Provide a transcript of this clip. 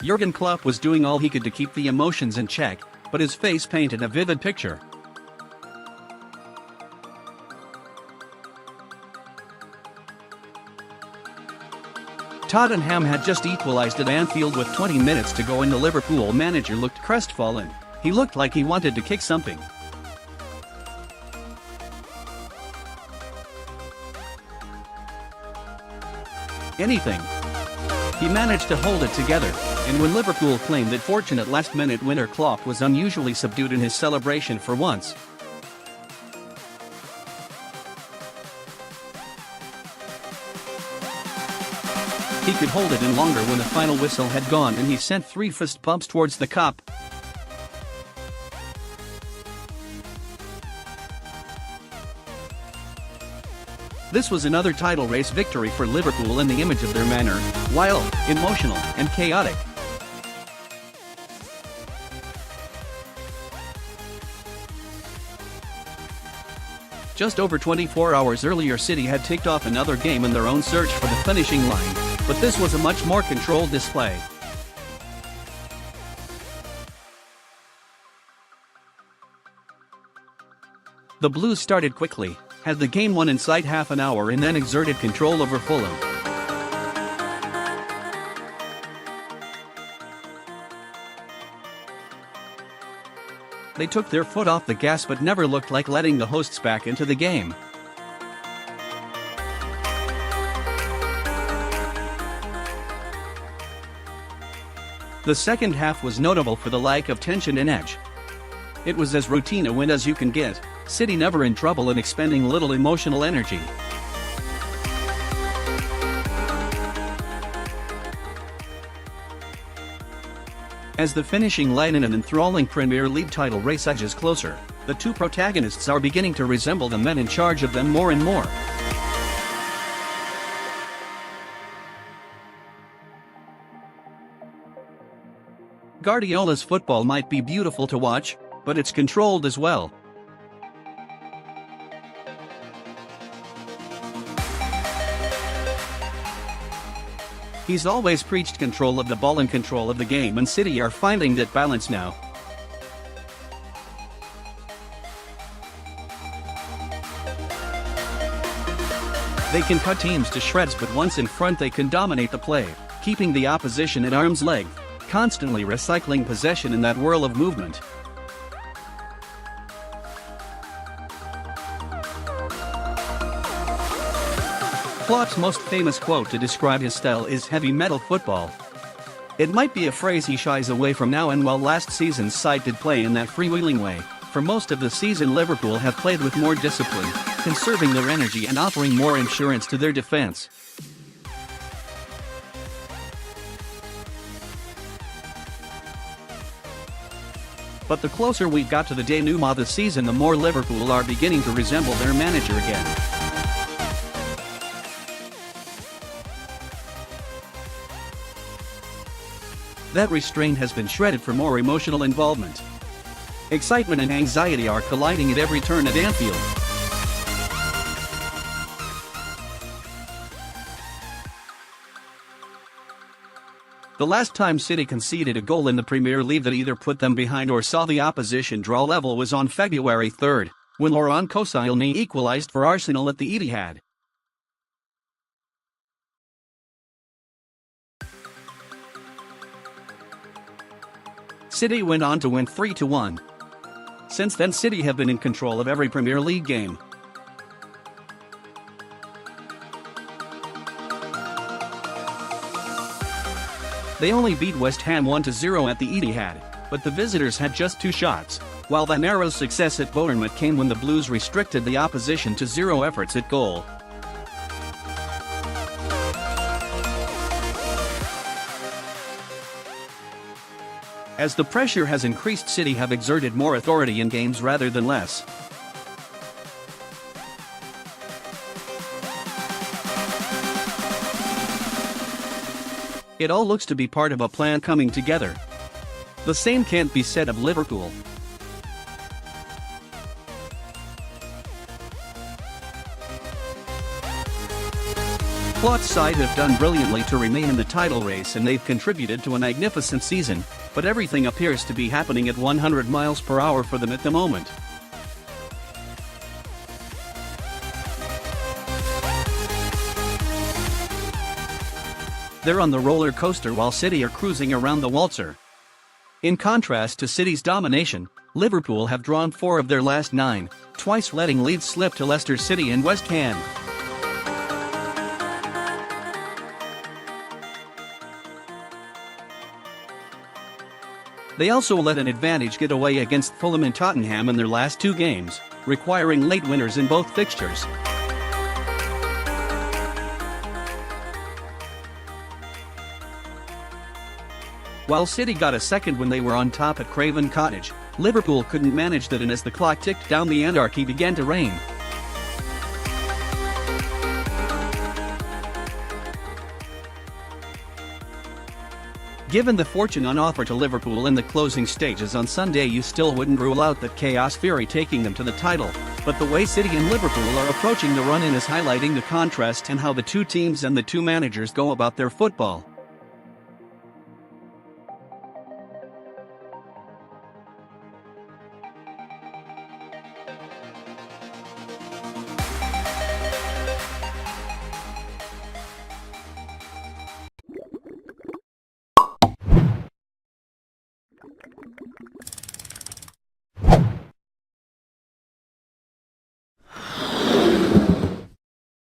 Jurgen Klopp was doing all he could to keep the emotions in check, but his face painted a vivid picture. Tottenham had just equalised at Anfield with 20 minutes to go and the Liverpool manager looked crestfallen. He looked like he wanted to kick something. Anything. He managed to hold it together, and when Liverpool claimed that fortunate last-minute winner Klopp was unusually subdued in his celebration for once. He could hold it in longer when the final whistle had gone and he sent 3 fist bumps towards the cup. This was another title race victory for Liverpool in the image of their manner, wild, emotional, and chaotic. Just over 24 hours earlier, City had ticked off another game in their own search for the finishing line, but this was a much more controlled display. The Blues started quickly, had the game won inside half an hour and then exerted control over Fulham. They took their foot off the gas but never looked like letting the hosts back into the game. The second half was notable for the lack of tension and edge. It was as routine a win as you can get, City never in trouble and expending little emotional energy. As the finishing line in an enthralling Premier League title race edges closer, the two protagonists are beginning to resemble the men in charge of them more and more. Guardiola's football might be beautiful to watch, but it's controlled as well. He's always preached control of the ball and control of the game, and City are finding that balance now. They can cut teams to shreds, but once in front they can dominate the play, keeping the opposition at arm's length, constantly recycling possession in that whirl of movement. Klopp's most famous quote to describe his style is "heavy metal football." It might be a phrase he shies away from now, and while last season's side did play in that freewheeling way, for most of the season Liverpool have played with more discipline, conserving their energy and offering more insurance to their defense. But the closer we got to the denouement of the season, the more Liverpool are beginning to resemble their manager again. That restraint has been shredded for more emotional involvement. Excitement and anxiety are colliding at every turn at Anfield. The last time City conceded a goal in the Premier League that either put them behind or saw the opposition draw level was on February 3, when Laurent Koscielny equalised for Arsenal at the Etihad. City went on to win 3-1. Since then, City have been in control of every Premier League game. They only beat West Ham 1-0 at the Etihad, but the visitors had just 2 shots, while the narrow success at Bournemouth came when the Blues restricted the opposition to 0 efforts at goal. As the pressure has increased, City have exerted more authority in games rather than less. It all looks to be part of a plan coming together. The same can't be said of Liverpool. Klopp's side have done brilliantly to remain in the title race and they've contributed to a magnificent season, but everything appears to be happening at 100 miles per hour for them at the moment. They're on the roller coaster while City are cruising around the waltzer. In contrast to City's domination, Liverpool have drawn 4 of their last 9, twice letting leads slip to Leicester City and West Ham. They also let an advantage get away against Fulham and Tottenham in their last 2 games, requiring late winners in both fixtures. While City got a second when they were on top at Craven Cottage, Liverpool couldn't manage that, and as the clock ticked down the anarchy began to reign. Given the fortune on offer to Liverpool in the closing stages on Sunday, you still wouldn't rule out that chaos fury taking them to the title, but the way City and Liverpool are approaching the run-in is highlighting the contrast in how the two teams and the two managers go about their football.